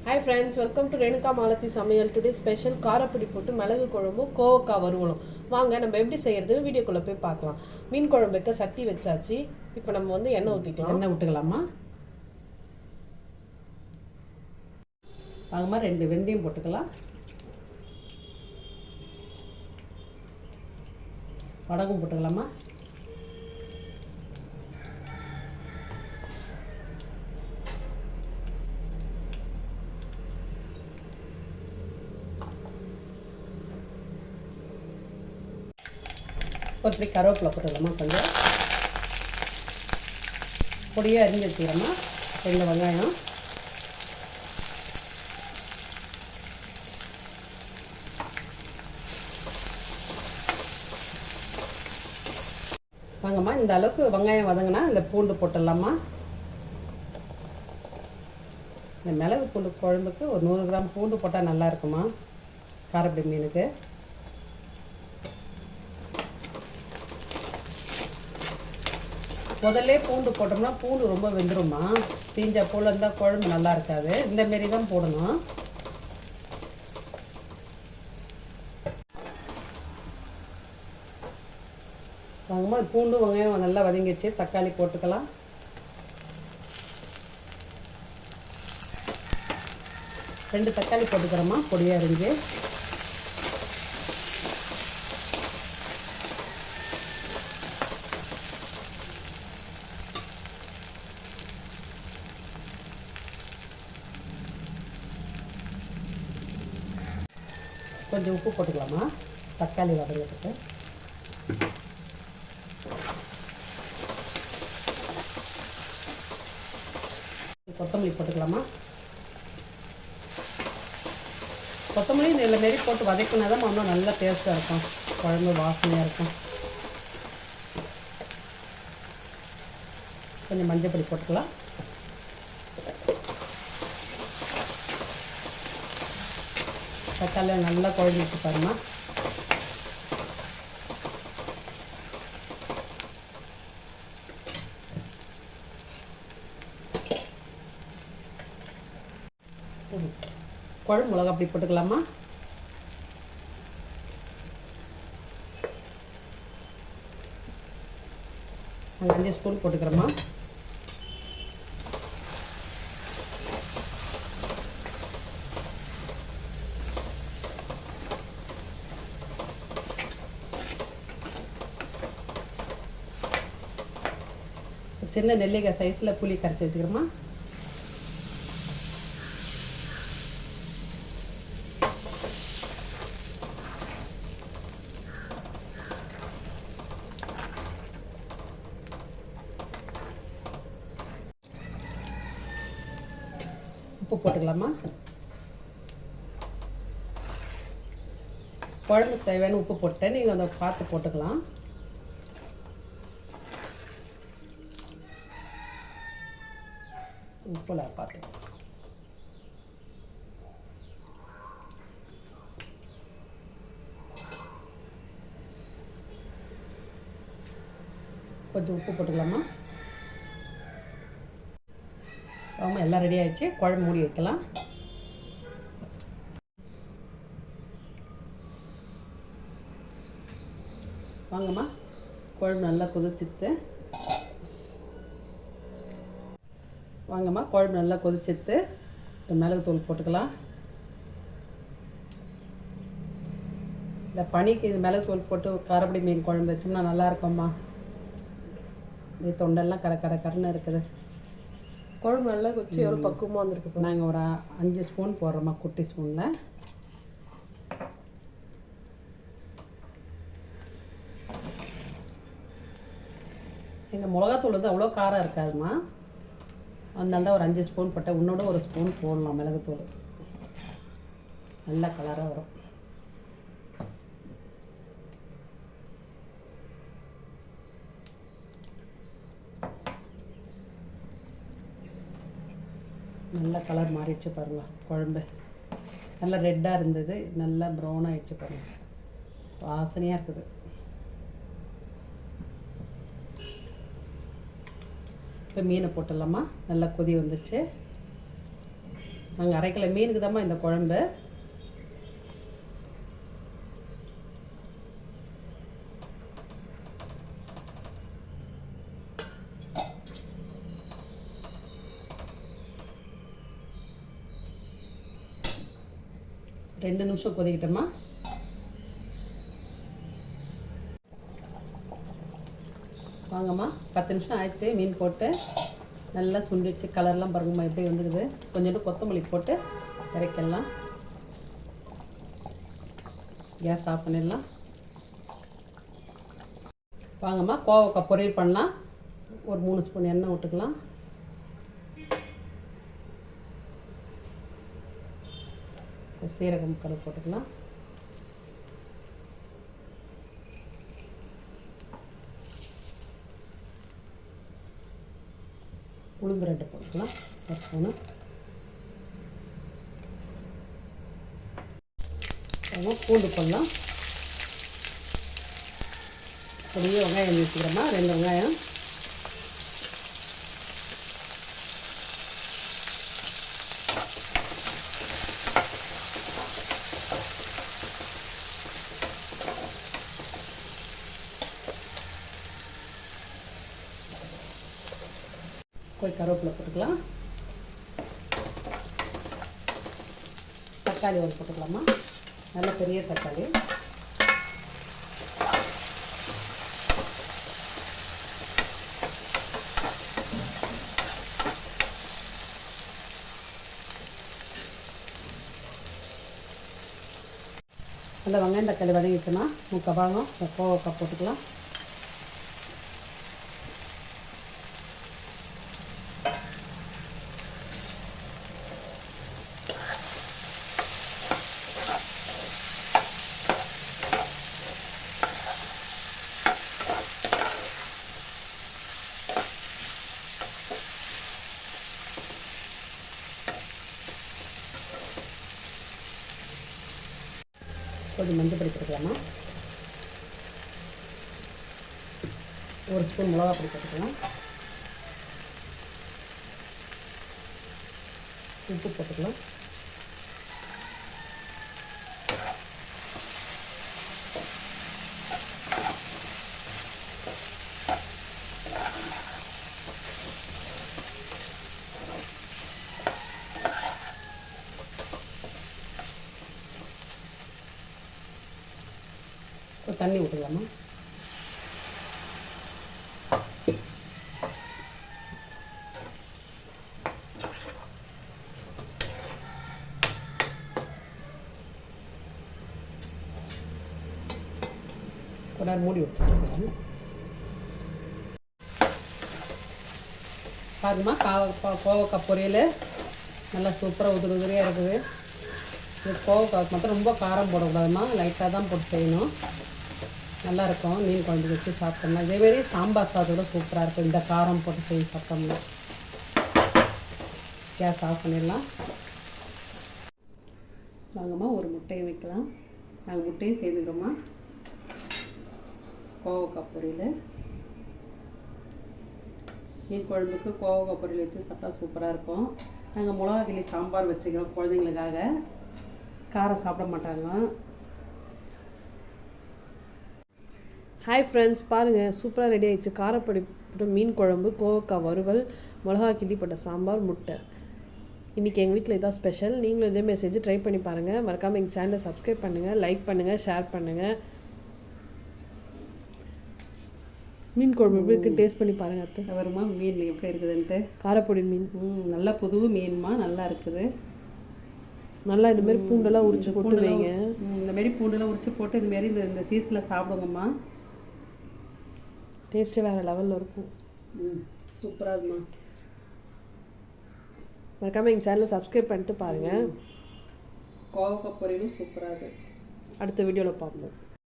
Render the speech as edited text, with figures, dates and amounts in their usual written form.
Hi friends, welcome to Renuka Malathi Samayal. Today special காரப்பொடி போட்டு மிளகு குழம்பும் கோவக்காய் வறுவலும். வாங்க நம்ம எப்படி செய்யறதுன்னு வீடியோக்குள்ள போய் பார்க்கலாம். மீன் குழம்பு வைக்க சட்டி வச்சாச்சு. இப்போ நம்ம வந்து எண்ணெய் ஊத்திக்கலாம். எண்ணெய் விட்டுக்கலாமா? வாங்கம்மா 2 வெந்தயம் போட்டுக்கலாம். வடகம் போட்டுக்கலாமா? ஒரு கருவேப்பிலை போட்டுக்கலாமா? கொஞ்சம் பொடியாக அரிஞ்சு வச்சுக்கிறோமா? 2 வெங்காயம், வாங்கம்மா இந்த அளவுக்கு வெங்காயம் வதங்கினா இந்த பூண்டு போட்டுடலாமா? இந்த மிளகு பூண்டு குழம்புக்கு ஒரு 100 கிராம் பூண்டு போட்டால் நல்லா இருக்குமா காரப்பொடி மீனுக்கு. முதல்ல பூண்டு போட்டோம்னா பூண்டு ரொம்ப வெந்துருமா, தீஞ்ச போல் இருந்தால் குழம்பு நல்லா இருக்காது. இந்தமாரி தான் போடணும். வாங்கம்மா பூண்டு வெங்காயம் நல்லா வதங்கிச்சு. தக்காளி போட்டுக்கலாம். ரெண்டு தக்காளி போட்டுக்கிறோமா பொடியாக அரிஞ்சு. கொஞ்சம் உப்பு போட்டுக்கலாமா தக்காளி வதங்கிறதுக்கு. கொத்தமல்லி போட்டுக்கலாமா? கொத்தமல்லி நெல்லை மாரி போட்டு வதக்கினா தான் இன்னும் நல்லா டேஸ்ட்டாக இருக்கும், குழம்பு வாசனையாக இருக்கும். கொஞ்சம் மஞ்சள் பொடி போட்டுக்கலாம். தக்காளி நல்லா குழம்பு வச்சு பாருமா. குழம்பு மிளகா அப்படி போட்டுக்கலாமா? நாங்கள் 5 ஸ்பூன் போட்டுக்கிறோமா. சின்ன நெல்லிக்காய் சைஸில் புளி கரைச்சி வச்சுக்கிறோமா. உப்பு போட்டுக்கலாமா? குழம்புக்கு தேவையான உப்பு போட்டேன், நீங்கள் அதை பார்த்து போட்டுக்கலாம். உப்புல பார்த்து கொஞ்சம் உப்பு போட்டுக்கலாமா? ஆமாம் எல்லாம் ரெடி ஆகிடுச்சு. குழம்பு மூடி வைக்கலாம். வாங்கம்மா குழம்பு நல்லா கொதிச்சிட்டு வாங்கம்மா குழம்பு நல்லா கொதிச்சிட்டு மிளகுத்தூள் போட்டுக்கலாம். இந்த பனிக்கு இது மிளகுத்தூள் போட்டு காரப்பொடி மீன் குழம்பு வச்சோம்னா நல்லா இருக்கும்மா. இது தொண்டெல்லாம் கரன்னு இருக்குது. குழம்பு நல்லா கொச்சி எவ்வளோ பக்குவமாக வந்துருக்கு. நாங்கள் ஒரு 5 ஸ்பூன் போடுறோம்மா, குட்டி ஸ்பூனில். எங்கள் மிளகாத்தூள் வந்து அவ்வளோ காரம் இருக்காதுமா, அதனால தான் ஒரு 5 ஸ்பூன் போட்டால். இன்னோட ஒரு ஸ்பூன் போடலாம் மிளகுத்தூள், நல்லா கலராக வரும். நல்லா கலர் மாறிடுச்சு பாருங்கள். குழம்பு நல்லா ரெட்டாக இருந்தது, நல்லா ப்ரௌன் ஆகிடுச்சு பாருங்கள், வாசனையாக இருக்குது. இப்போ மீனை போட்டுடலாமா. நல்லா கொதி வந்துச்சு. நாங்கள் 1/2 கிலோ மீனுக்கு தான்மா இந்த குழம்பு. ரெண்டு நிமிஷம் கொதிக்கிட்டோமா. வாங்கம்மா, 10 நிமிஷம் ஆயிடுச்சு. மீன் போட்டு நல்லா சுண்டிச்சு. கலர்லாம் பாருங்கம்மா எப்படி வந்துடுது. கொஞ்சோண்டு கொத்தமல்லி போட்டு இறக்கிடலாம். கேஸ் ஆஃப் பண்ணிடலாம். வாங்கம்மா, கோவக்காய் பொரியல் பண்ணலாம். ஒரு 3 ஸ்பூன் எண்ணெய் விட்டுக்கலாம். சீரகம் கருப்பு போட்டுக்கலாம். உளுந்து 2 போட்டுக்கலாம். 1 ஸ்பூனு. பூண்டு போடலாம். அப்படியே வெங்காயம் வச்சுக்கிறோமா. 2 வெங்காயம். போய் கருவேப்பிலை போட்டுக்கலாம். தக்காளி ஒரு போட்டுக்கலாமா. நல்ல பெரிய தக்காளி. நல்லா வெங்காயம் தக்காளி வதங்கிட்டோன்னா 3/4 பாகம் கோவக்காய் போட்டுக்கலாம். கொஞ்சம் மஞ்சள் பொடி போட்டுக்கலாமா. 1 ஸ்பூன் மிளகா பொடி போட்டுக்கலாம். உப்பு போட்டுக்கலாம். தண்ணி விட்டுக்கலாமா. கொஞ்ச நேரம் மூடி வச்சுக்கலாம். பாருங்கம்மா, கோவக்காய் பொரியல் நல்லா சூப்பராக உதிரியாக இருக்குது. இது கோவக்காய் மட்டும் ரொம்ப காரம் போடக்கூடாதுமா. லைட்டாக தான் போட்டு செய்யணும். நல்லாயிருக்கும். மீன் குழம்பு வச்சு சாப்பிட்டோம்னா. இதேமாரி சாம்பார் சாதத்தோட சூப்பராக இருக்கும் இந்த காரம் போட்டு செய்து சாப்பிட்டோம்னா. கேஸ் ஆஃப் பண்ணிடலாம். வாங்கம்மா, ஒரு முட்டையை வைக்கலாம். நாங்கள் முட்டையும் சேர்ந்துக்கிறோம்மா. கோவக்காய் பொரியல். மீன் குழம்புக்கு கோவக்காய் பொரியல் வச்சு சாப்பிட்டா சூப்பராக இருக்கும். நாங்கள் மிளகா கிள்ளி சாம்பார் வச்சுக்கிறோம் குழந்தைங்களுக்காக. காரம் சாப்பிட மாட்டாங்க. ஹாய் ஃப்ரெண்ட்ஸ், பாருங்கள் சூப்பராக ரெடி ஆகிடுச்சு. காரப்பொடி போட்டு மீன் குழம்பு, கோவக்காய் வறுவல், மிளகா கிள்ளி போட்ட சாம்பார், முட்டை. இன்றைக்கி எங்கள் வீட்டில் இதான் ஸ்பெஷல். நீங்களும் இதேமாதிரி செஞ்சு ட்ரை பண்ணி பாருங்கள். மறக்காமல் எங்கள் சேனலை சப்ஸ்கிரைப் பண்ணுங்கள், லைக் பண்ணுங்கள், ஷேர் பண்ணுங்கள். மீன் குழம்பு எப்படி இருக்குது டேஸ்ட் பண்ணி பாருங்கள். அத்தை வருமா மீன் எப்படி இருக்குதுன்ட்டு. காரப்பொடி மீன் நல்லா புது மீன்மா, நல்லா இருக்குது. நல்லா இந்தமாரி பூண்டெல்லாம் உரிச்சு போட்டு வைங்க. இந்தமாரி பூண்டெல்லாம் உரிச்சு போட்டு இதுமாரி இந்த சீசனில் சாப்பிடுங்கம்மா. டேஸ்ட்டு வேறு லெவலில் இருக்கும். சூப்பராக இருக்குமா. மறக்காமல் எங்கள் சேனலை சப்ஸ்கிரைப் பண்ணிட்டு பாருங்கள். கோவக்காய் பொரியலும் சூப்பராக இருக்குது. அடுத்த வீடியோவில் பார்ப்போம்.